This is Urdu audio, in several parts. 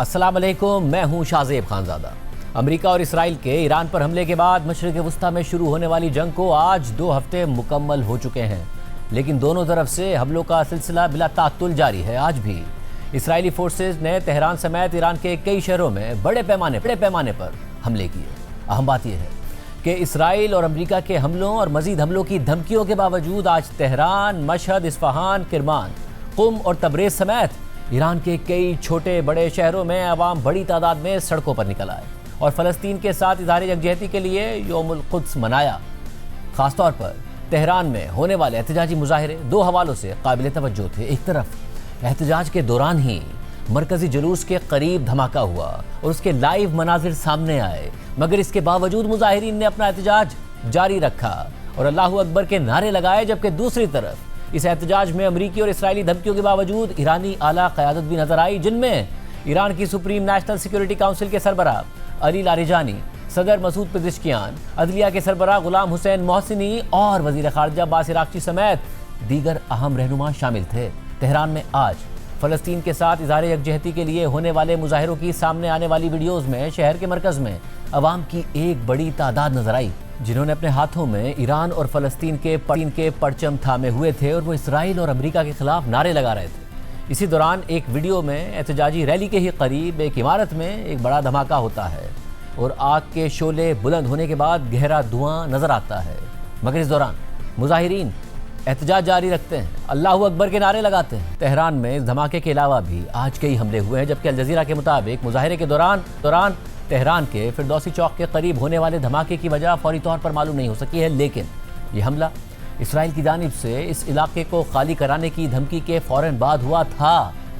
السلام علیکم، میں ہوں شاہزیب خانزادہ۔ امریکہ اور اسرائیل کے ایران پر حملے کے بعد مشرق وسطیٰ میں شروع ہونے والی جنگ کو آج 2 ہفتے مکمل ہو چکے ہیں، لیکن دونوں طرف سے حملوں کا سلسلہ بلا تعطل جاری ہے۔ آج بھی اسرائیلی فورسز نے تہران سمیت ایران کے کئی شہروں میں بڑے پیمانے پر حملے کیے۔ اہم بات یہ ہے کہ اسرائیل اور امریکہ کے حملوں اور مزید حملوں کی دھمکیوں کے باوجود آج تہران، مشہد، اصفہان، کرمان، قم اور تبریز سمیت ایران کے کئی چھوٹے بڑے شہروں میں عوام بڑی تعداد میں سڑکوں پر نکل آئے اور فلسطین کے ساتھ اظہار یکجہتی کے لیے یوم القدس منایا۔ خاص طور پر تہران میں ہونے والے احتجاجی مظاہرے 2 حوالوں سے قابل توجہ تھے۔ ایک طرف احتجاج کے دوران ہی مرکزی جلوس کے قریب دھماکہ ہوا اور اس کے لائیو مناظر سامنے آئے، مگر اس کے باوجود مظاہرین نے اپنا احتجاج جاری رکھا اور اللہ اکبر کے نعرے لگائے، جبکہ دوسری طرف اس احتجاج میں امریکی اور اسرائیلی دھمکیوں کے باوجود ایرانی اعلیٰ قیادت بھی نظر آئی، جن میں ایران کی سپریم نیشنل سیکیورٹی کونسل کے سربراہ علی لاریجانی، صدر مسعود پزشکیان، عدلیہ کے سربراہ غلام حسین محسنی اور وزیر خارجہ عباس عراقچی سمیت دیگر اہم رہنما شامل تھے۔ تہران میں آج فلسطین کے ساتھ اظہار یکجہتی کے لیے ہونے والے مظاہروں کی سامنے آنے والی ویڈیوز میں شہر کے مرکز میں عوام کی ایک بڑی تعداد نظر آئی، جنہوں نے اپنے ہاتھوں میں ایران اور فلسطین کے پرچم تھامے ہوئے تھے اور وہ اسرائیل اور امریکہ کے خلاف نعرے لگا رہے تھے۔ اسی دوران ایک ویڈیو میں احتجاجی ریلی کے ہی قریب ایک عمارت میں ایک بڑا دھماکہ ہوتا ہے اور آگ کے شعلے بلند ہونے کے بعد گہرا دھواں نظر آتا ہے، مگر اس دوران مظاہرین احتجاج جاری رکھتے ہیں، اللہ اکبر کے نعرے لگاتے ہیں۔ تہران میں اس دھماکے کے علاوہ بھی آج کئی حملے ہوئے ہیں، جبکہ الجزیرہ کے مطابق مظاہرے کے دوران تہران کے فردوسی چوک کے قریب ہونے والے دھماکے کی وجہ فوری طور پر معلوم نہیں ہو سکی ہے، لیکن یہ حملہ اسرائیل کی جانب سے اس علاقے کو خالی کرانے کی دھمکی کے فوراً بعد ہوا تھا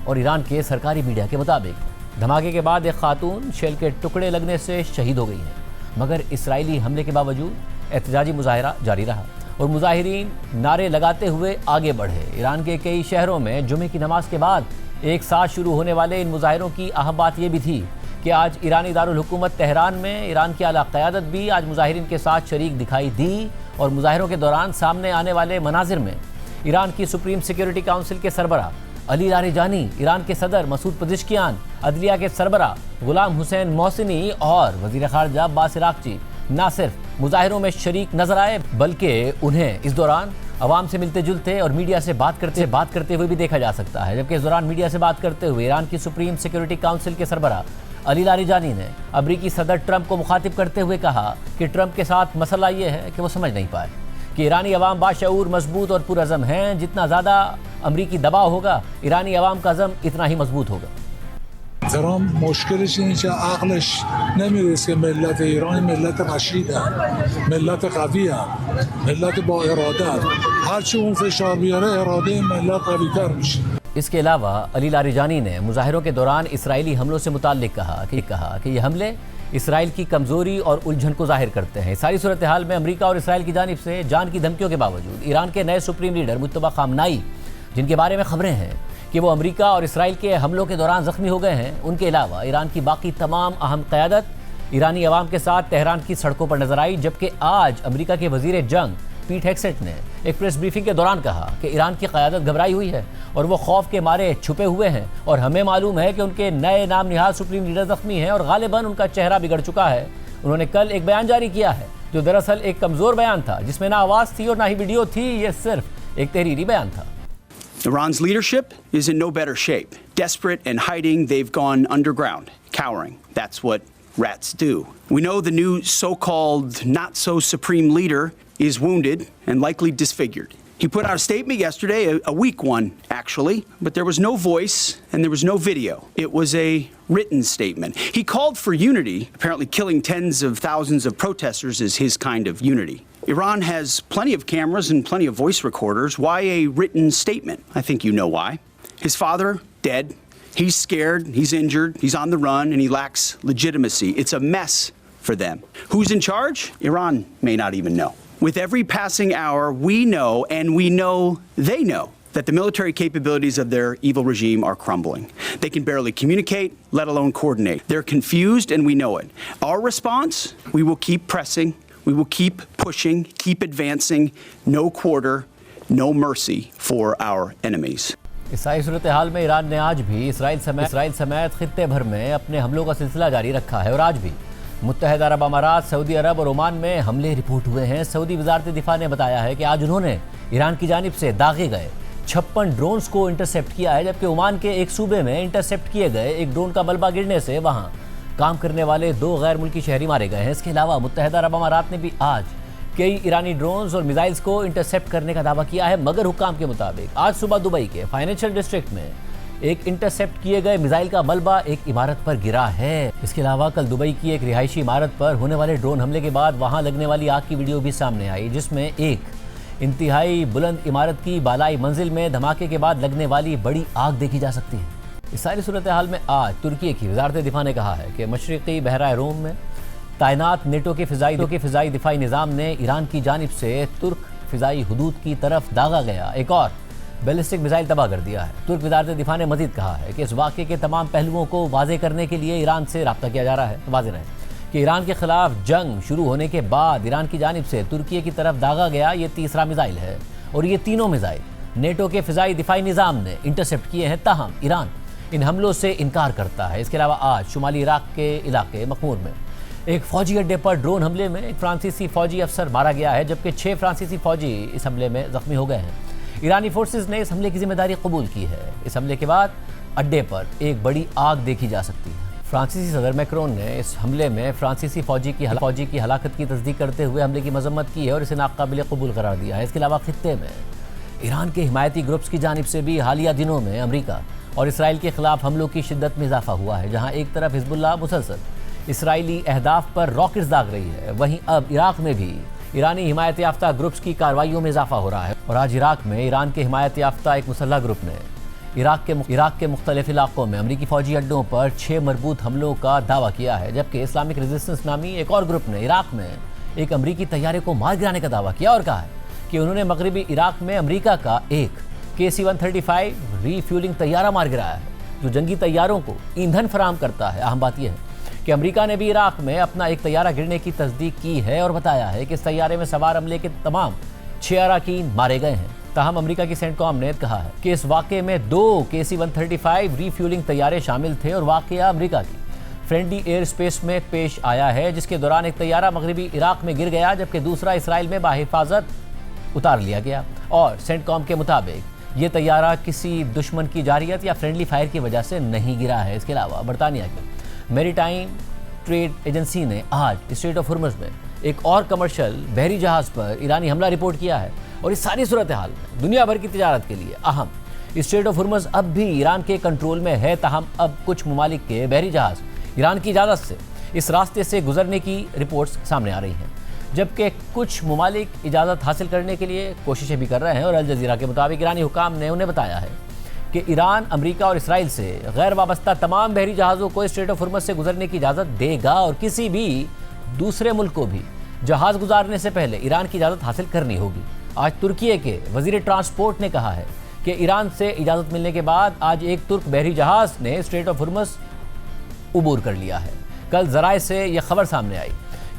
اور ایران کے سرکاری میڈیا کے مطابق دھماکے کے بعد ایک خاتون شیل کے ٹکڑے لگنے سے شہید ہو گئی ہے، مگر اسرائیلی حملے کے باوجود احتجاجی مظاہرہ جاری رہا اور مظاہرین نعرے لگاتے ہوئے آگے بڑھے۔ ایران کے کئی شہروں میں جمعے کی نماز کے بعد ایک ساتھ شروع ہونے والے ان مظاہروں کی اہم بات یہ بھی تھی کہ آج ایرانی دارالحکومت تہران میں ایران کی اعلیٰ قیادت بھی آج مظاہرین کے ساتھ شریک دکھائی دی اور مظاہروں کے دوران سامنے آنے والے مناظر میں ایران کی سپریم سیکیورٹی کونسل کے سربراہ علی لاریجانی، ایران کے صدر مسعود پزشکیان، عدلیہ کے سربراہ غلام حسین محسنی اور وزیر خارجہ عباس عراقچی نہ صرف مظاہروں میں شریک نظر آئے بلکہ انہیں اس دوران عوام سے ملتے جلتے اور میڈیا سے بات کرتے ہوئے بھی دیکھا جا سکتا ہے، جبکہ اس دوران میڈیا سے بات کرتے ہوئے ایران کی سپریم سیکیورٹی کونسل کے سربراہ علی لاریجانی نے امریکی صدر ٹرمپ کو مخاطب کرتے ہوئے کہا کہ ٹرمپ کے ساتھ مسئلہ یہ ہے کہ وہ سمجھ نہیں پائے کہ ایرانی عوام باشعور، مضبوط اور پرعزم ہیں، جتنا زیادہ امریکی دباؤ ہوگا ایرانی عوام کا عزم اتنا ہی مضبوط ہوگا۔ ترامپ مشکلش اینه که عقلش نمیرسه که ملت ایران ملت رشیدن، ملت قوی‌ان، ملت با اراده‌ان، هرچی اون فشار بیاره اراده ملت قوی‌تر میشه۔ اس کے علاوہ علی لاریجانی نے مظاہروں کے دوران اسرائیلی حملوں سے متعلق کہا کہ یہ حملے اسرائیل کی کمزوری اور الجھن کو ظاہر کرتے ہیں۔ ساری صورتحال میں امریکہ اور اسرائیل کی جانب سے جان کی دھمکیوں کے باوجود ایران کے نئے سپریم لیڈر مجتبی خامنائی، جن کے بارے میں خبریں ہیں کہ وہ امریکہ اور اسرائیل کے حملوں کے دوران زخمی ہو گئے ہیں، ان کے علاوہ ایران کی باقی تمام اہم قیادت ایرانی عوام کے ساتھ تہران کی سڑکوں پر نظر آئی، جبکہ آج امریکہ کے وزیر جنگ پیٹ ہیگسیٹ نے ایک پریس بریفنگ کے دوران کہا کہ ایران کی قیادت گھبرائی ہوئی ہے اور وہ خوف کے مارے چھپے ہوئے ہیں اور ہمیں معلوم ہے کہ ان کے نئے نام نہاد سپریم لیڈر زخمی ہیں اور غالباً ان کا چہرہ بگڑ چکا ہے۔ انہوں نے کل ایک بیان جاری کیا ہے جو دراصل ایک کمزور بیان تھا، جس میں نہ آواز تھی اور نہ ہی ویڈیو تھی، یہ صرف ایک تحریری بیان تھا۔ Iran's leadership is in no better shape. Desperate and hiding, they've gone underground, cowering. That's what rats do. We know the new so-called not-so-supreme leader is wounded and likely disfigured. He put out a statement yesterday, a weak one, actually, but there was no voice and there was no video. It was a written statement. He called for unity. Apparently killing tens of thousands of protesters is his kind of unity. Iran has plenty of cameras and plenty of voice recorders. Why a written statement? I think you know why. His father, dead. He's scared, he's injured, he's on the run, and he lacks legitimacy. It's a mess for them. Who's in charge? Iran may not even know. With every passing hour, we know, and we know they know, that the military capabilities of their evil regime are crumbling. They can barely communicate, let alone coordinate. They're confused, and we know it. Our response? We will keep pressing. We will keep pushing, keep advancing, no quarter, no mercy for our enemies. اس ساری صورتحال میں ایران نے آج بھی اسرائیل سمیت خطے بھر میں اپنے حملوں کا سلسلہ جاری رکھا ہے اور آج بھی متحدہ عرب امارات، سعودی عرب اور عمان میں حملے رپورٹ ہوئے ہیں۔ سعودی وزارت دفاع نے بتایا ہے کہ آج انہوں نے ایران کی جانب سے داغے گئے 56 ڈرونز کو انٹرسیپٹ کیا ہے، جبکہ عمان کے ایک صوبے میں انٹرسیپٹ کیے گئے ایک ڈرون کا ملبہ گرنے سے وہاں کام کرنے والے 2 غیر ملکی شہری مارے گئے ہیں۔ اس کے علاوہ متحدہ عرب امارات نے بھی آج کئی ایرانی ڈرونز اور میزائلز کو انٹرسیپٹ کرنے کا دعویٰ کیا ہے، مگر حکام کے مطابق آج صبح دبئی کے فائنینشل ڈسٹرکٹ میں ایک انٹرسیپٹ کیے گئے میزائل کا ملبہ ایک عمارت پر گرا ہے۔ اس کے علاوہ کل دبئی کی ایک رہائشی عمارت پر ہونے والے ڈرون حملے کے بعد وہاں لگنے والی آگ کی ویڈیو بھی سامنے آئی، جس میں ایک انتہائی بلند عمارت کی بالائی منزل میں دھماکے کے بعد لگنے والی بڑی آگ دیکھی جا سکتی ہے۔ اس ساری صورتحال میں آج ترکی کی وزارت دفاع نے کہا ہے کہ مشرقی بحیرہ روم میں تعینات نیٹو کے فضائی دفاعی نظام نے ایران کی جانب سے ترک فضائی حدود کی طرف داغا گیا ایک اور بیلسٹک میزائل تباہ کر دیا ہے۔ ترک وزارت دفاع نے مزید کہا ہے کہ اس واقعے کے تمام پہلوؤں کو واضح کرنے کے لیے ایران سے رابطہ کیا جا رہا ہے۔ واضح رہے کہ ایران کے خلاف جنگ شروع ہونے کے بعد ایران کی جانب سے ترکی کی طرف داغا گیا یہ تیسرا میزائل ہے اور یہ تینوں میزائل نیٹو کے فضائی دفاعی نظام نے انٹرسیپٹ کیے ہیں، تاہم ایران ان حملوں سے انکار کرتا ہے۔ اس کے علاوہ آج شمالی عراق کے علاقے مخمور میں ایک فوجی اڈے پر ڈرون حملے میں ایک فرانسیسی فوجی افسر مارا گیا ہے، جبکہ 6 فرانسیسی فوجی اس حملے میں زخمی ہو گئے ہیں۔ ایرانی فورسز نے اس حملے کی ذمہ داری قبول کی ہے۔ اس حملے کے بعد اڈے پر ایک بڑی آگ دیکھی جا سکتی ہے۔ فرانسیسی صدر میکرون نے اس حملے میں فرانسیسی فوجی کی ہلاکت کی تصدیق کرتے ہوئے حملے کی مذمت کی ہے اور اسے ناقابل قبول قرار دیا ہے۔ اس کے علاوہ خطے میں ایران کے حمایتی گروپس کی جانب سے بھی حالیہ دنوں میں امریکہ اور اسرائیل کے خلاف حملوں کی شدت میں اضافہ ہوا ہے۔ جہاں ایک طرف حزب اللہ مسلسل اسرائیلی اہداف پر راکٹس داغ رہی ہے، وہیں اب عراق میں بھی ایرانی حمایت یافتہ گروپس کی کارروائیوں میں اضافہ ہو رہا ہے اور آج عراق میں ایران کے حمایت یافتہ ایک مسلح گروپ نے عراق کے مختلف علاقوں میں امریکی فوجی اڈوں پر 6 مربوط حملوں کا دعویٰ کیا ہے، جبکہ اسلامک ریزسٹنس نامی ایک اور گروپ نے عراق میں ایک امریکی طیارے کو مار گرانے کا دعویٰ کیا اور کہا ہے کہ انہوں نے مغربی عراق میں امریکہ کا ایک KC-135 ری فیولنگ طیارہ مار گرایا ہے جو جنگی طیاروں کو ایندھن فراہم کرتا ہے۔ اہم بات یہ ہے کہ امریکہ نے بھی عراق میں اپنا ایک طیارہ گرنے کی تصدیق کی ہے اور بتایا ہے کہ اس طیارے میں سوار عملے کے تمام 6 اراکین مارے گئے ہیں۔ تاہم امریکہ کی سینٹ کام نے کہا ہے کہ اس واقعے میں 2 KC-135 ری فیولنگ طیارے شامل تھے اور واقعہ امریکہ کی فرینڈلی ایئر اسپیس میں پیش آیا ہے، جس کے دوران ایک طیارہ مغربی عراق میں گر گیا جبکہ دوسرا اسرائیل میں باحفاظت اتار لیا گیا اور سینٹ کام کے مطابق یہ طیارہ کسی دشمن کی جارحیت یا فرینڈلی فائر کی وجہ سے نہیں گرا ہے۔ اس کے علاوہ برطانیہ کی میری ٹائم ٹریڈ ایجنسی نے آج اسٹریٹ آف ہرمز میں ایک اور کمرشل بحری جہاز پر ایرانی حملہ رپورٹ کیا ہے اور اس ساری صورتحال میں دنیا بھر کی تجارت کے لیے اہم اسٹریٹ آف ہرمز اب بھی ایران کے کنٹرول میں ہے، تاہم اب کچھ ممالک کے بحری جہاز ایران کی اجازت سے اس راستے سے گزرنے کی رپورٹس سامنے آ رہی ہیں، جبکہ کچھ ممالک اجازت حاصل کرنے کے لیے کوششیں بھی کر رہے ہیں اور الجزیرہ کے مطابق ایرانی حکام نے انہیں بتایا ہے کہ ایران امریکہ اور اسرائیل سے غیر وابستہ تمام بحری جہازوں کو اسٹریٹ آف ہرمز سے گزرنے کی اجازت دے گا اور کسی بھی دوسرے ملک کو بھی جہاز گزارنے سے پہلے ایران کی اجازت حاصل کرنی ہوگی۔ آج ترکی کے وزیر ٹرانسپورٹ نے کہا ہے کہ ایران سے اجازت ملنے کے بعد آج ایک ترک بحری جہاز نے اسٹریٹ آف ہرمز عبور کر لیا ہے۔ کل ذرائع سے یہ خبر سامنے آئی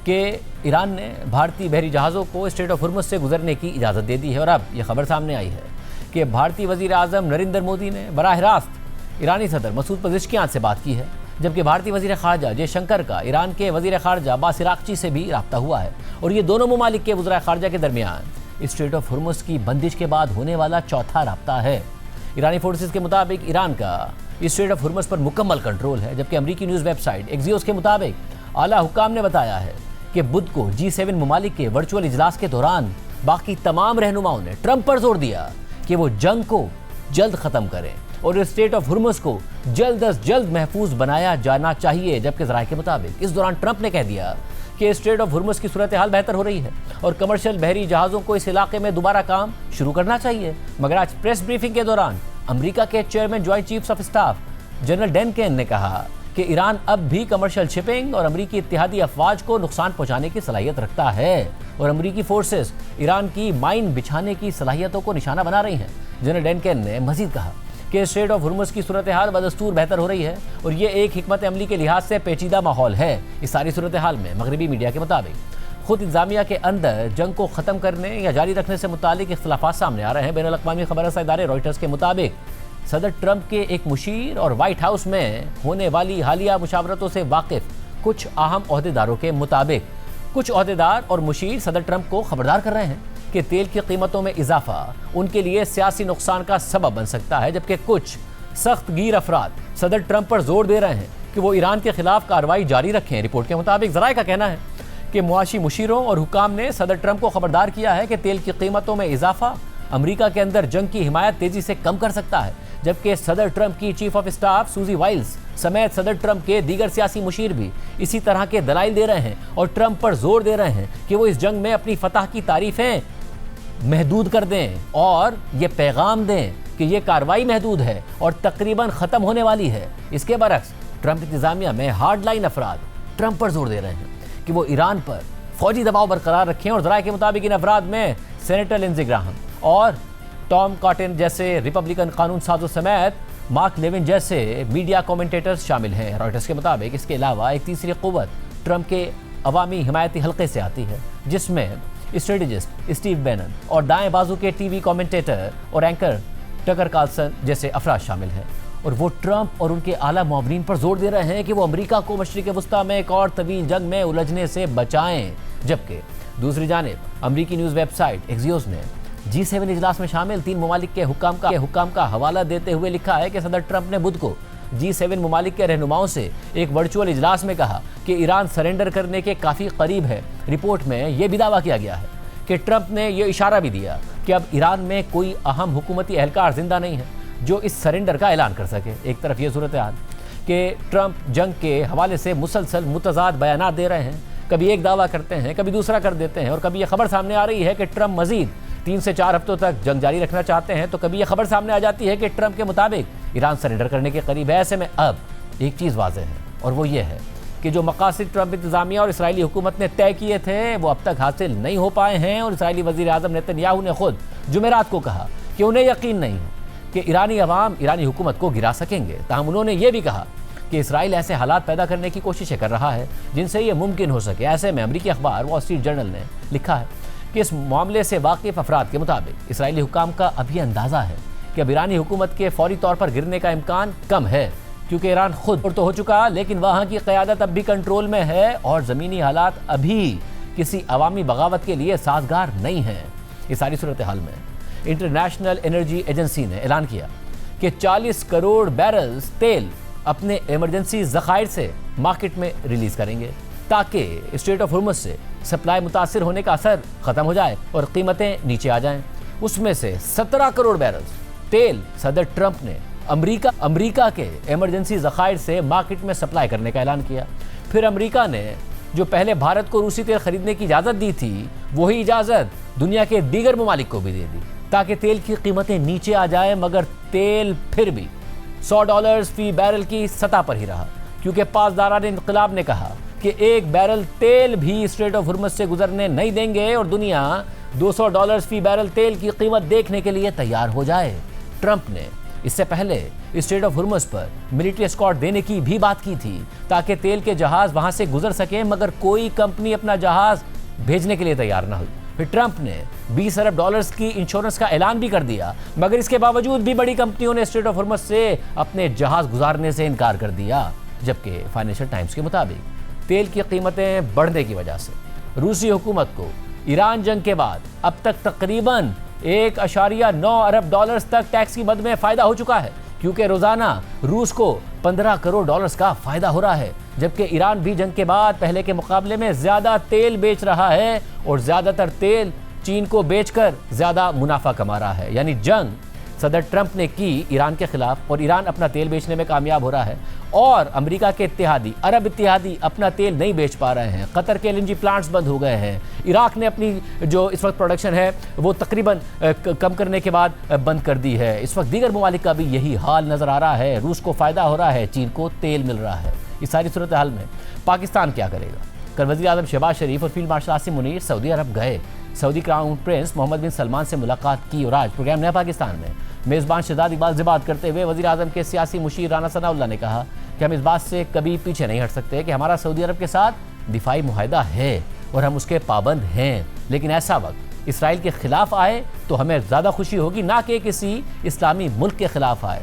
کہ ایران نے بھارتی بحری جہازوں کو اسٹریٹ آف ہرمز سے گزرنے کی اجازت دے دی ہے اور اب یہ خبر سامنے آئی ہے کہ بھارتی وزیر اعظم نریندر مودی نے براہ راست ایرانی صدر مسعود پزشکیان سے بات کی ہے، جبکہ بھارتی وزیر خارجہ جے شنکر کا ایران کے وزیر خارجہ عباس عراقچی سے بھی رابطہ ہوا ہے اور یہ دونوں ممالک کے وزراء خارجہ کے درمیان اسٹریٹ آف ہرمز کی بندش کے بعد ہونے والا چوتھا رابطہ ہے۔ ایرانی فورسز کے مطابق ایران کا اسٹریٹ آف ہرمز پر مکمل کنٹرول ہے، جبکہ امریکی نیوز ویب سائٹ ایکزیوس کے مطابق اعلیٰ حکام نے بتایا ہے کہ بدھ کو G7 ممالک کے ورچوئل اجلاس کے دوران باقی تمام رہنماؤں نے ٹرمپ پر زور دیا کہ وہ جنگ کو جلد ختم کریں اور اسٹریٹ آف ہرمز کو جلد از جلد محفوظ بنایا جانا چاہیے، جبکہ ذرائع کے مطابق اس دوران ٹرمپ نے کہہ دیا کہ اسٹریٹ آف ہرمز کی صورتحال بہتر ہو رہی ہے اور کمرشل بحری جہازوں کو اس علاقے میں دوبارہ کام شروع کرنا چاہیے۔ مگر آج پریس بریفنگ کے دوران امریکہ کے chairman joint chiefs of staff general Dan Caine نے کہا کہ ایران اب بھی کمرشل شپنگ اور امریکی اتحادی افواج کو نقصان پہنچانے کی صلاحیت رکھتا ہے اور امریکی فورسز ایران کی مائن بچھانے کی صلاحیتوں کو نشانہ بنا رہی ہیں۔ جنرل ڈین کین نے مزید کہا کہ اسٹریٹ آف ہرمز کی صورتحال بدستور بہتر ہو رہی ہے اور یہ ایک حکمت عملی کے لحاظ سے پیچیدہ ماحول ہے۔ اس ساری صورتحال میں مغربی میڈیا کے مطابق خود انتظامیہ کے اندر جنگ کو ختم کرنے یا جاری رکھنے سے متعلق اختلافات سامنے آ رہے ہیں۔ بین الاقوامی خبر رساں ادارے رائٹرز کے مطابق صدر ٹرمپ کے ایک مشیر اور وائٹ ہاؤس میں ہونے والی حالیہ مشاورتوں سے واقف کچھ اہم عہدیداروں کے مطابق کچھ عہدیدار اور مشیر صدر ٹرمپ کو خبردار کر رہے ہیں کہ تیل کی قیمتوں میں اضافہ ان کے لیے سیاسی نقصان کا سبب بن سکتا ہے، جبکہ کچھ سخت گیر افراد صدر ٹرمپ پر زور دے رہے ہیں کہ وہ ایران کے خلاف کارروائی جاری رکھیں۔ رپورٹ کے مطابق ذرائع کا کہنا ہے کہ معاشی مشیروں اور حکام نے صدر ٹرمپ کو خبردار کیا ہے کہ تیل کی قیمتوں میں اضافہ امریکہ کے اندر جنگ کی حمایت تیزی سے کم کر سکتا ہے، جبکہ صدر ٹرمپ کی چیف آف اسٹاف سوزی وائلز سمیت صدر ٹرمپ کے دیگر سیاسی مشیر بھی اسی طرح کے دلائل دے رہے ہیں اور ٹرمپ پر زور دے رہے ہیں کہ وہ اس جنگ میں اپنی فتح کی تعریفیں محدود کر دیں اور یہ پیغام دیں کہ یہ کارروائی محدود ہے اور تقریباً ختم ہونے والی ہے۔ اس کے برعکس ٹرمپ انتظامیہ میں ہارڈ لائن افراد ٹرمپ پر زور دے رہے ہیں کہ وہ ایران پر فوجی دباؤ برقرار رکھیں، اور ذرائع کے مطابق ان افراد میں سینیٹر لنزی گراہم اور ٹام کاٹن جیسے ریپبلکن قانون سازوں سمیت مارک لیون جیسے میڈیا کومنٹیٹرز شامل ہیں۔ رائٹرز کے مطابق اس کے علاوہ ایک تیسری قوت ٹرمپ کے عوامی حمایتی حلقے سے آتی ہے، جس میں اسٹریٹجسٹ اسٹیو بینن اور دائیں بازو کے ٹی وی کومنٹیٹر اور اینکر ٹکر کارلسن جیسے افراد شامل ہیں، اور وہ ٹرمپ اور ان کے اعلیٰ معاونین پر زور دے رہے ہیں کہ وہ امریکہ کو مشرق وسطیٰ میں ایک اور طویل جنگ میں الجھنے سے بچائیں۔ جبکہ دوسری جانب امریکی نیوز ویب سائٹ ایکزیوس نے G7 اجلاس میں شامل 3 ممالک کے حکام کا حوالہ دیتے ہوئے لکھا ہے کہ صدر ٹرمپ نے بدھ کو G7 ممالک کے رہنماؤں سے ایک ورچوئل اجلاس میں کہا کہ ایران سرنڈر کرنے کے کافی قریب ہے۔ رپورٹ میں یہ بھی دعویٰ کیا گیا ہے کہ ٹرمپ نے یہ اشارہ بھی دیا کہ اب ایران میں کوئی اہم حکومتی اہلکار زندہ نہیں ہے جو اس سرنڈر کا اعلان کر سکے۔ ایک طرف یہ صورتحال کہ ٹرمپ جنگ کے حوالے سے مسلسل متضاد بیانات دے رہے ہیں، کبھی ایک دعویٰ کرتے ہیں، کبھی دوسرا کر دیتے ہیں، اور کبھی یہ خبر سامنے آ رہی ہے کہ ٹرمپ مزید 3 سے 4 ہفتوں تک جنگ جاری رکھنا چاہتے ہیں، تو کبھی یہ خبر سامنے آ جاتی ہے کہ ٹرمپ کے مطابق ایران سرنڈر کرنے کے قریب ہے۔ ایسے میں اب ایک چیز واضح ہے، اور وہ یہ ہے کہ جو مقاصد ٹرمپ انتظامیہ اور اسرائیلی حکومت نے طے کیے تھے وہ اب تک حاصل نہیں ہو پائے ہیں، اور اسرائیلی وزیر اعظم نیتن یاہو نے خود جمعرات کو کہا کہ انہیں یقین نہیں ہے کہ ایرانی عوام ایرانی حکومت کو گرا سکیں گے۔ تاہم انہوں نے یہ بھی کہا کہ اسرائیل ایسے حالات پیدا کرنے کی کوششیں کر رہا ہے جن سے یہ ممکن ہو سکے۔ ایسے میں امریکی اخبار وال اسٹریٹ جرنل نے لکھا ہے کہ اس معاملے سے واقف افراد کے مطابق اسرائیلی حکام کا اب یہ اندازہ ہے کہ اب ایرانی حکومت کے فوری طور پر گرنے کا امکان کم ہے، کیونکہ ایران خود تو ہو چکا لیکن وہاں کی قیادت اب بھی کنٹرول میں ہے اور زمینی حالات ابھی کسی عوامی بغاوت کے لیے سازگار نہیں ہیں۔ اس ساری صورتحال میں انٹرنیشنل انرجی ایجنسی نے اعلان کیا کہ 40 کروڑ بیرلز تیل اپنے ایمرجنسی ذخائر سے مارکیٹ میں ریلیز کریں گے تاکہ اسٹریٹ آف ہرمز سے سپلائی متاثر ہونے کا اثر ختم ہو جائے اور قیمتیں نیچے آ جائیں۔ اس میں سے 17 کروڑ بیرلز تیل صدر ٹرمپ نے امریکہ کے ایمرجنسی ذخائر سے مارکیٹ میں سپلائی کرنے کا اعلان کیا۔ پھر امریکہ نے جو پہلے بھارت کو روسی تیل خریدنے کی اجازت دی تھی وہی اجازت دنیا کے دیگر ممالک کو بھی دے دی تاکہ تیل کی قیمتیں نیچے آ جائیں، مگر تیل پھر بھی $100 فی بیرل کی سطح پر ہی رہا، کیونکہ پاسداران انقلاب نے کہا کہ ایک بیرل تیل بھی اسٹریٹ آف ہرمز سے گزرنے نہیں دیں گے اور دنیا $200 فی بیرل تیل کی قیمت دیکھنے کے لیے تیار ہو جائے۔ ٹرمپ نے اس سے پہلے اسٹریٹ آف ہرمز پر ملٹری اسکارٹ دینے کی بھی بات کی تھی تاکہ تیل کے جہاز وہاں سے گزر سکیں، مگر کوئی کمپنی اپنا جہاز بھیجنے کے لیے تیار نہ ہوئی۔ پھر ٹرمپ نے $20 ارب کی انشورنس کا اعلان بھی کر دیا، مگر اس کے باوجود بھی بڑی کمپنیوں نے اسٹریٹ آف ہرمز سے اپنے جہاز گزارنے سے انکار کر دیا۔ جبکہ فائنینشل ٹائمز کے مطابق تیل کی قیمتیں بڑھنے کی وجہ سے روسی حکومت کو ایران جنگ کے بعد اب تک تقریباً $1.9 ارب تک ٹیکس کی مد میں فائدہ ہو چکا ہے، کیونکہ روزانہ روس کو $15 کروڑ کا فائدہ ہو رہا ہے، جبکہ ایران بھی جنگ کے بعد پہلے کے مقابلے میں زیادہ تیل بیچ رہا ہے اور زیادہ تر تیل چین کو بیچ کر زیادہ منافع کما رہا ہے۔ یعنی جنگ صدر ٹرمپ نے کی ایران کے خلاف اور ایران اپنا تیل بیچنے میں کامیاب ہو رہا ہے، اور امریکہ کے اتحادی عرب اتحادی اپنا تیل نہیں بیچ پا رہے ہیں۔ قطر کے LNG پلانٹس بند ہو گئے ہیں، عراق نے اپنی جو اس وقت پروڈکشن ہے وہ تقریباً کم کرنے کے بعد بند کر دی ہے۔ اس وقت دیگر ممالک کا بھی یہی حال نظر آ رہا ہے، روس کو فائدہ ہو رہا ہے، چین کو تیل مل رہا ہے۔ اس ساری صورتحال میں پاکستان کیا کرے گا؟ کل وزیر اعظم شہباز شریف اور فیلڈ مارشل عاصم منیر سعودی عرب گئے، سعودی کراؤن پرنس محمد بن سلمان سے ملاقات کی، اور آج پروگرام نیا پاکستان میں میزبان شہزاد اقبال سے بات کرتے ہوئے وزیر اعظم کے سیاسی مشیر رانا ثناء اللہ نے کہا کہ ہم اس بات سے کبھی پیچھے نہیں ہٹ سکتے کہ ہمارا سعودی عرب کے ساتھ دفاعی معاہدہ ہے اور ہم اس کے پابند ہیں، لیکن ایسا وقت اسرائیل کے خلاف آئے تو ہمیں زیادہ خوشی ہوگی نہ کہ کسی اسلامی ملک کے خلاف آئے۔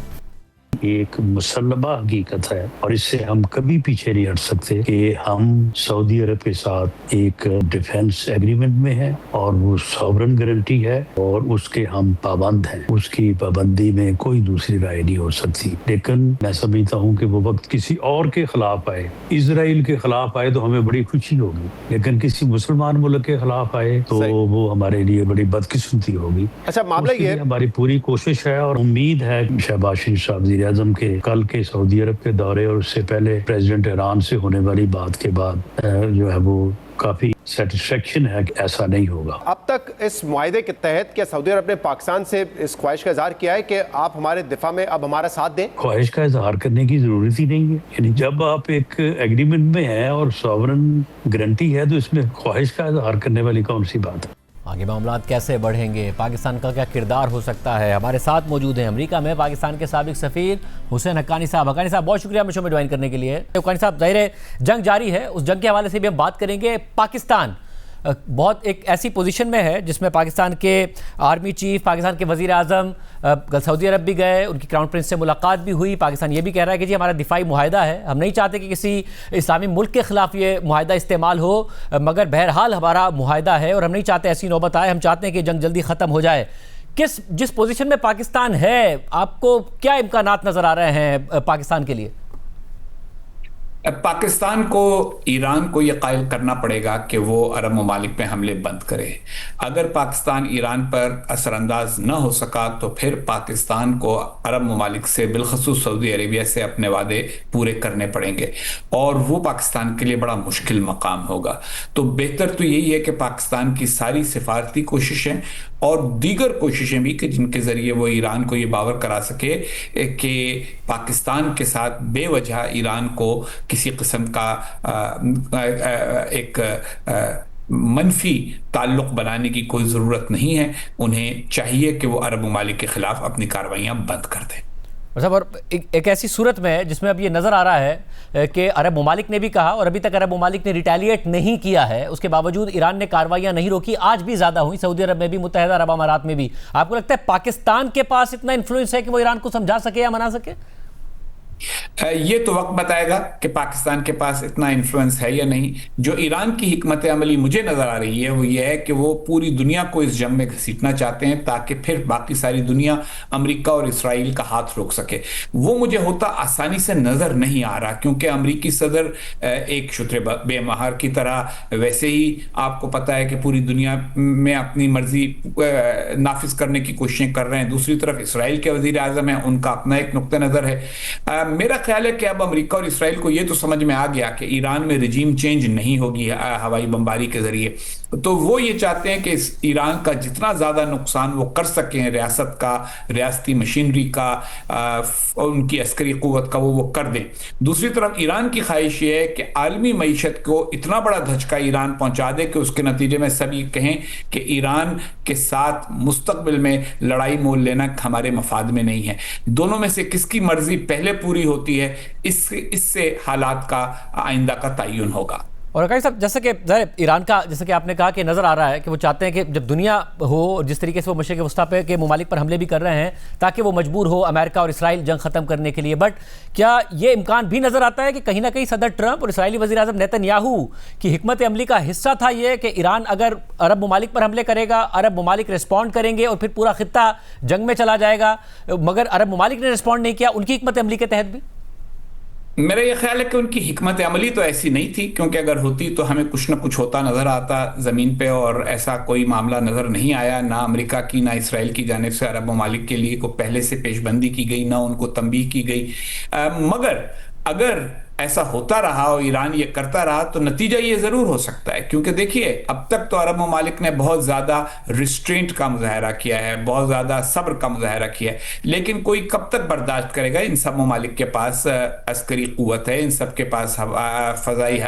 ایک مسلمہ حقیقت ہے اور اس سے ہم کبھی پیچھے نہیں ہٹ سکتے کہ ہم سعودی عرب کے ساتھ ایک ڈیفینس ایگریمنٹ میں ہیں اور وہ سوورن گارنٹی ہے اور اس کے ہم پابند ہیں. اس کی پابندی میں کوئی دوسری رائے نہیں ہو سکتی. لیکن میں سمجھتا ہوں کہ وہ وقت کسی اور کے خلاف آئے, اسرائیل کے خلاف آئے تو ہمیں بڑی خوشی ہوگی, لیکن کسی مسلمان ملک کے خلاف آئے تو وہ ہمارے لیے بڑی بدقسمتی ہوگی. اچھا معاملہ یہ ہماری پوری کوشش ہے اور امید ہے شہباز شریف صاحب وزیر اعظم کے کل کے سعودی عرب کے دورے اور اس سے پہلے پریزیڈنٹ ایران سے ہونے والی بات کے بعد جو ہے وہ کافی سیٹسفیکشن ہے کہ ایسا نہیں ہوگا. اب تک اس معاہدے کے تحت کیا سعودی عرب نے پاکستان سے اس خواہش کا اظہار کیا ہے کہ آپ ہمارے دفاع میں اب ہمارا ساتھ دیں؟ خواہش کا اظہار کرنے کی ضرورت ہی نہیں ہے. یعنی جب آپ ایک ایگریمنٹ میں ہیں اور سوورن گارنٹی ہے تو اس میں خواہش کا اظہار کرنے والی کون سی بات ہے؟ آگے معاملات کیسے بڑھیں گے, پاکستان کا کیا کردار ہو سکتا ہے؟ ہمارے ساتھ موجود ہیں امریکہ میں پاکستان کے سابق سفیر حسین حقانی صاحب. حقانی صاحب بہت شکریہ شو میں جوائن کرنے کے لیے. حقانی صاحب, ظاہر ہے جنگ جاری ہے, اس جنگ کے حوالے سے بھی ہم بات کریں گے. پاکستان بہت ایک ایسی پوزیشن میں ہے جس میں پاکستان کے آرمی چیف, پاکستان کے وزیر اعظم سعودی عرب بھی گئے, ان کی کراؤن پرنس سے ملاقات بھی ہوئی. پاکستان یہ بھی کہہ رہا ہے کہ جی ہمارا دفاعی معاہدہ ہے, ہم نہیں چاہتے کہ کسی اسلامی ملک کے خلاف یہ معاہدہ استعمال ہو, مگر بہرحال ہمارا معاہدہ ہے اور ہم نہیں چاہتے ایسی نوبت آئے, ہم چاہتے ہیں کہ جنگ جلدی ختم ہو جائے. جس پوزیشن میں پاکستان ہے, آپ کو کیا امکانات نظر آ رہے ہیں پاکستان کے لیے؟ پاکستان کو ایران کو یہ قائل کرنا پڑے گا کہ وہ عرب ممالک پہ حملے بند کرے. اگر پاکستان ایران پر اثر انداز نہ ہو سکا تو پھر پاکستان کو عرب ممالک سے بالخصوص سعودی عربیہ سے اپنے وعدے پورے کرنے پڑیں گے اور وہ پاکستان کے لیے بڑا مشکل مقام ہوگا. تو بہتر تو یہی ہے کہ پاکستان کی ساری سفارتی کوششیں اور دیگر کوششیں بھی کہ جن کے ذریعے وہ ایران کو یہ باور کرا سکے کہ پاکستان کے ساتھ بے وجہ ایران کو کسی قسم کا ایک منفی تعلق بنانے کی کوئی ضرورت نہیں ہے. انہیں چاہیے کہ وہ عرب ممالک کے خلاف اپنی کارروائیاں بند کر دیں. اور ایک ایسی صورت میں جس میں اب یہ نظر آ رہا ہے کہ عرب ممالک نے بھی کہا اور ابھی تک عرب ممالک نے ریٹیلیٹ نہیں کیا ہے, اس کے باوجود ایران نے کارروائیاں نہیں روکی, آج بھی زیادہ ہوئی سعودی عرب میں بھی, متحدہ عرب امارات میں بھی. آپ کو لگتا ہے پاکستان کے پاس اتنا انفلوئنس ہے کہ وہ ایران کو سمجھا سکے یا منا سکے؟ یہ تو وقت بتائے گا کہ پاکستان کے پاس اتنا انفلوئنس ہے یا نہیں. جو ایران کی حکمت عملی مجھے نظر آ رہی ہے وہ یہ ہے کہ وہ پوری دنیا کو اس جنگ میں گھسیٹنا چاہتے ہیں تاکہ پھر باقی ساری دنیا امریکہ اور اسرائیل کا ہاتھ روک سکے. وہ مجھے ہوتا آسانی سے نظر نہیں آ رہا کیونکہ امریکی صدر ایک شتر بے مہار کی طرح ویسے ہی آپ کو پتہ ہے کہ پوری دنیا میں اپنی مرضی نافذ کرنے کی کوششیں کر رہے ہیں. دوسری طرف اسرائیل کے وزیر اعظم ہیں, ان کا اپنا ایک نقطہ نظر ہے. میرا خیال ہے کہ اب امریکہ اور اسرائیل کو یہ تو سمجھ میں آ گیا کہ ایران میں رجیم چینج نہیں ہوگی ہوائی بمباری کے ذریعے, تو وہ یہ چاہتے ہیں کہ ایران کا جتنا زیادہ نقصان وہ کر سکیں, ریاست کا, ریاستی مشینری کا, ان کی عسکری قوت کا, وہ کر دیں. دوسری طرف ایران کی خواہش یہ ہے کہ عالمی معیشت کو اتنا بڑا دھچکا ایران پہنچا دے کہ اس کے نتیجے میں سب یہ کہیں کہ ایران کے ساتھ مستقبل میں لڑائی مول لینا ہمارے مفاد میں نہیں ہے. دونوں میں سے کس کی مرضی پہلے پوری ہوتی ہے اس سے حالات کا آئندہ کا تعین ہوگا. اور حقانی صاحب, جیسا کہ ایران کا جیسا کہ آپ نے کہا کہ نظر آ رہا ہے کہ وہ چاہتے ہیں کہ جب دنیا ہو جس طریقے سے وہ مشرق وسطیٰ پہ کے ممالک پر حملے بھی کر رہے ہیں تاکہ وہ مجبور ہو امریکہ اور اسرائیل جنگ ختم کرنے کے لیے, بٹ کیا یہ امکان بھی نظر آتا ہے کہ کہیں نہ کہیں صدر ٹرمپ اور اسرائیلی وزیر اعظم نیتن یاہو کی حکمت عملی کا حصہ تھا یہ کہ ایران اگر عرب ممالک پر حملے کرے گا, عرب ممالک رسپونڈ کریں گے اور پھر پورا خطہ جنگ میں چلا جائے گا, مگر عرب ممالک نے رسپونڈ نہیں کیا, ان کی حکمت عملی کے تحت بھی؟ میرا یہ خیال ہے کہ ان کی حکمت عملی تو ایسی نہیں تھی, کیونکہ اگر ہوتی تو ہمیں کچھ نہ کچھ ہوتا نظر آتا زمین پہ, اور ایسا کوئی معاملہ نظر نہیں آیا. نہ امریکہ کی نہ اسرائیل کی جانب سے عرب ممالک کے لیے کو پہلے سے پیش بندی کی گئی, نہ ان کو تنبیہ کی گئی. مگر اگر ایسا ہوتا رہا اور ایران یہ کرتا رہا تو نتیجہ یہ ضرور ہو سکتا ہے, کیونکہ دیکھیے اب تک تو عرب ممالک نے بہت زیادہ ریسٹرینٹ کا مظاہرہ کیا ہے, بہت زیادہ صبر کا مظاہرہ کیا ہے, لیکن کوئی کب تک برداشت کرے گا؟ ان سب ممالک کے پاس عسکری قوت ہے, ان سب کے پاس فضائی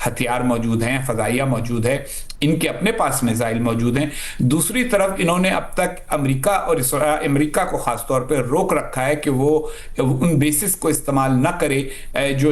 ہتھیار موجود ہیں, فضائیہ موجود ہے, ان کے اپنے پاس میزائل موجود ہیں. دوسری طرف انہوں نے اب تک امریکہ اور امریکہ کو خاص طور پہ روک رکھا ہے کہ وہ ان بیسز کو استعمال نہ کرے جو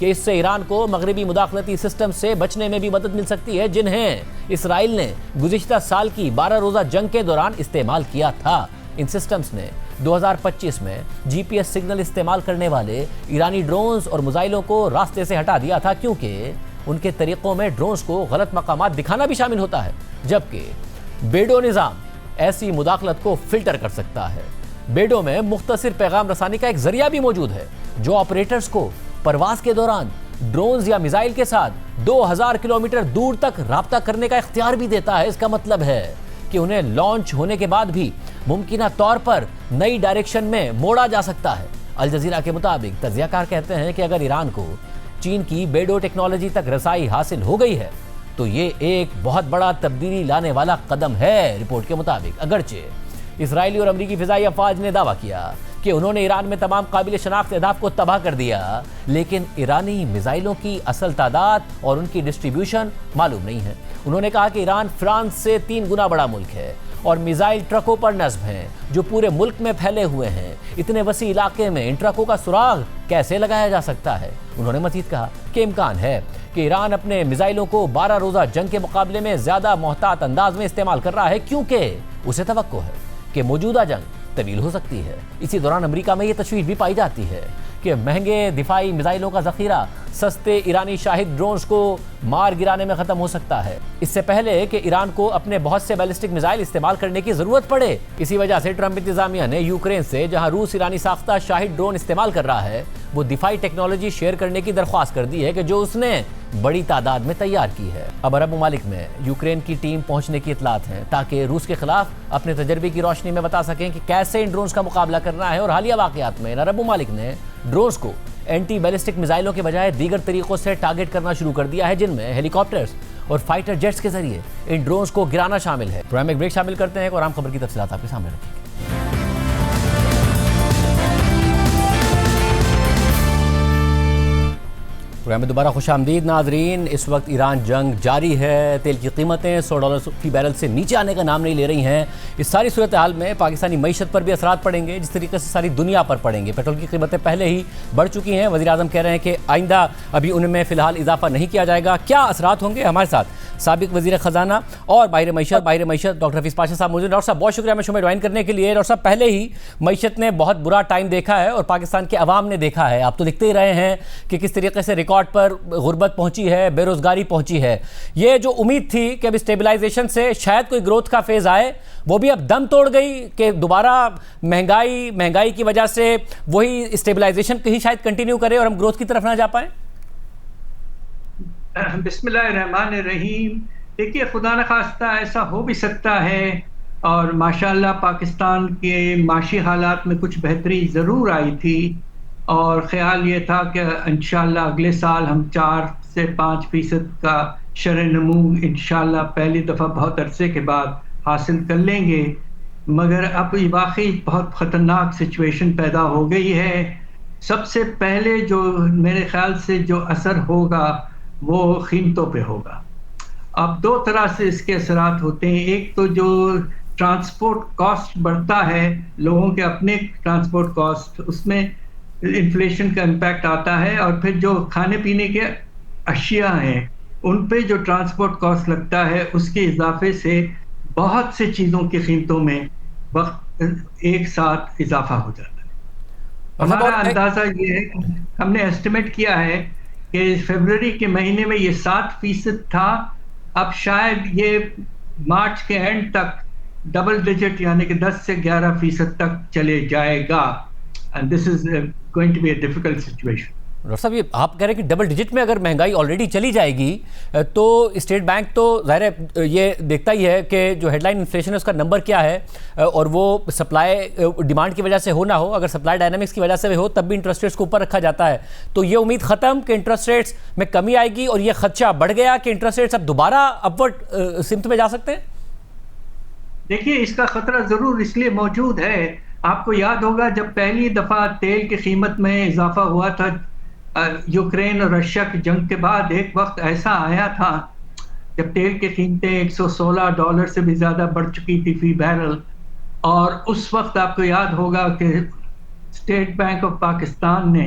کہ اس سے ایران کو مغربی مداخلتی سسٹم سے بچنے میں بھی مدد مل سکتی ہے جنہیں اسرائیل نے گزشتہ سال کی 12 روزہ جنگ کے دوران استعمال کیا تھا۔ ان سسٹمز نے 2025 میں جی پی ایس سگنل استعمال کرنے والے ایرانی ڈرونز اور میزائلوں کو راستے سے ہٹا دیا تھا، کیونکہ ان کے طریقوں میں ڈرونز کو غلط مقامات دکھانا بھی شامل ہوتا ہے، جبکہ بیڈو نظام ایسی مداخلت کو فلٹر کر سکتا ہے۔ بیڈو میں مختصر پیغام رسانی کا ایک ذریعہ بھی موجود ہے جو آپریٹرز کو پرواز کے دوران ڈرونز یا میزائل کے ساتھ 2000 کلومیٹر دور تک رابطہ کرنے کا اختیار بھی دیتا ہے۔ اس کا مطلب ہے کہ انہیں لانچ ہونے کے بعد بھی ممکنہ طور پر نئی ڈائریکشن میں موڑا جا سکتا ہے۔ الجزیرہ کے مطابق تجزیہ کار کہتے ہیں کہ اگر ایران کو چین کی بیڈو ٹیکنالوجی تک رسائی حاصل ہو گئی ہے تو یہ ایک بہت بڑا تبدیلی لانے والا قدم ہے۔ رپورٹ کے مطابق اگرچہ اسرائیلی اور امریکی فضائی افواج نے دعویٰ کیا کہ انہوں نے ایران میں تمام قابل شناخت اہداف کو تباہ کر دیا، لیکن ایرانی میزائلوں کی اصل تعداد اور ان کی ڈسٹریبیوشن معلوم نہیں ہے۔ انہوں نے کہا کہ ایران فرانس سے 3 گنا بڑا ملک ہے اور میزائل ٹرکوں پر نصب ہیں جو پورے ملک میں پھیلے ہوئے ہیں۔ اتنے وسیع علاقے میں ان ٹرکوں کا سراغ کیسے لگایا جا سکتا ہے؟ انہوں نے مزید کہا کہ امکان ہے کہ ایران اپنے میزائلوں کو 12 روزہ جنگ کے مقابلے میں زیادہ محتاط انداز میں استعمال کر رہا ہے، کیونکہ اسے توقع ہے کہ موجودہ جنگ طویل ہو سکتی ہے۔ اسی دوران امریکہ میں یہ تشویش بھی پائی جاتی ہے کہ مہنگے دفاعی میزائلوں کا ذخیرہ سستے ایرانی شاہد ڈرونز کو مار گرانے میں ختم ہو سکتا ہے، اس سے پہلے کہ ایران کو اپنے بہت سے بیلسٹک میزائل استعمال کرنے کی ضرورت پڑے۔ اسی وجہ سے ٹرمپ انتظامیہ نے یوکرین سے، جہاں روس ایرانی ساختہ شاہد ڈرون استعمال کر رہا ہے، وہ دفاعی ٹیکنالوجی شیئر کرنے کی درخواست کر دی ہے کہ جو اس نے بڑی تعداد میں تیار کی ہے۔ اب عرب ممالک میں یوکرین کی ٹیم پہنچنے کی اطلاعات ہیں تاکہ روس کے خلاف اپنے تجربے کی روشنی میں بتا سکیں کہ کیسے ان ڈرونز کا مقابلہ کرنا ہے، اور حالیہ واقعات میں ان عرب ممالک نے ڈرونز کو اینٹی بیلسٹک میزائلوں کے بجائے دیگر طریقوں سے ٹارگٹ کرنا شروع کر دیا ہے، جن میں ہیلی کاپٹرز اور فائٹر جیٹس کے ذریعے ان ڈرونز کو گرانا شامل ہے۔ پروگرام میں ایک بریک شامل کرتے ہیں اور عام خبر کی تفصیلات آپ کے سامنے رکھیں گے۔ پروگرام میں دوبارہ خوش آمدید ناظرین۔ اس وقت ایران جنگ جاری ہے، تیل کی قیمتیں $100 فی بیرل سے نیچے آنے کا نام نہیں لے رہی ہیں۔ اس ساری صورتحال میں پاکستانی معیشت پر بھی اثرات پڑیں گے، جس طریقے سے ساری دنیا پر پڑیں گے۔ پیٹرول کی قیمتیں پہلے ہی بڑھ چکی ہیں، وزیر اعظم کہہ رہے ہیں کہ آئندہ ابھی ان میں فی الحال اضافہ نہیں کیا جائے گا۔ کیا اثرات ہوں گے؟ ہمارے ساتھ سابق وزیر خزانہ اور ماہر معیشت ڈاکٹر حفیظ پاشا صاحب موجود ہیں۔ ڈاکٹر صاحب بہت شکریہ ہمیں شو میں جوائن کرنے کے لیے۔ ڈاکٹر صاحب پہلے ہی معیشت نے بہت برا ٹائم دیکھا ہے اور پاکستان کے عوام نے دیکھا ہے، آپ تو لکھتے ہی رہے ہیں کہ کس طریقے سے ریکارڈ پر غربت پہنچی ہے، بے روزگاری پہنچی ہے۔ یہ جو امید تھی کہ اب اسٹیبلائزیشن سے شاید کوئی گروتھ کا فیز آئے، وہ بھی اب دم توڑ گئی کہ دوبارہ مہنگائی کی وجہ سے وہی اسٹیبلائزیشن کہیں شاید کنٹینیو کرے اور ہم گروتھ کی طرف نہ جا پائیں۔ بسم اللہ الرحمن الرحیم۔ دیکھیے خدا نخواستہ ایسا ہو بھی سکتا ہے، اور ماشاءاللہ پاکستان کے معاشی حالات میں کچھ بہتری ضرور آئی تھی، اور خیال یہ تھا کہ انشاءاللہ اگلے سال ہم 4 سے 5% کا شرح نمو انشاءاللہ پہلی دفعہ بہت عرصے کے بعد حاصل کر لیں گے، مگر اب یہ واقعی بہت خطرناک سچویشن پیدا ہو گئی ہے۔ سب سے پہلے جو میرے خیال سے جو اثر ہوگا وہ قیمتوں پہ ہوگا۔ اب 2 طرح سے اس کے اثرات ہوتے ہیں، ایک تو جو ٹرانسپورٹ کاسٹ بڑھتا ہے، لوگوں کے اپنے ٹرانسپورٹ کاسٹ، اس میں انفلیشن کا امپیکٹ آتا ہے، اور پھر جو کھانے پینے کے اشیاء ہیں ان پہ جو ٹرانسپورٹ کاسٹ لگتا ہے، اس کے اضافے سے بہت سے چیزوں کی قیمتوں میں وقت ایک ساتھ اضافہ ہو جاتا ہے۔ ہمارا اندازہ یہ ہے، ہم نے ایسٹیمیٹ کیا ہے کہ فروری کے مہینے میں یہ 7% تھا، اب شاید یہ مارچ کے اینڈ تک ڈبل ڈیجٹ یعنی کہ 10 سے 11% تک چلے جائے گا، and this is going to be a difficult situation۔ Doctor صاحب یہ آپ کہہ رہے ہیں کہ ڈبل ڈیجٹ میں اگر مہنگائی آلریڈی چلی جائے گی تو اسٹیٹ بینک تو ظاہر ہے یہ دیکھتا ہی ہے کہ جو ہیڈ لائن انفلیشن ہے اس کا نمبر کیا ہے، اور وہ سپلائی ڈیمانڈ کی وجہ سے ہو نہ ہو، اگر سپلائی ڈائنامکس کی وجہ سے ہو تب بھی انٹرسٹ ریٹس کو اوپر رکھا جاتا ہے، تو یہ امید ختم کہ انٹرسٹ ریٹس میں کمی آئے گی، اور یہ خدشہ بڑھ گیا کہ انٹرسٹ ریٹس اب دوبارہ اپورڈ سمت میں جا سکتے ہیں۔ دیکھیے اس کا خطرہ ضرور اس لیے موجود ہے، آپ کو یاد ہوگا جب پہلی دفعہ تیل کی قیمت میں اضافہ ہوا تھا یوکرین اور رشیا کی جنگ کے بعد، ایک وقت ایسا آیا تھا جب تیل کی قیمتیں $116 سے بھی زیادہ بڑھ چکی تھی فی بیرل، اور اس وقت آپ کو یاد ہوگا کہ اسٹیٹ بینک آف پاکستان نے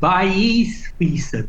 22%।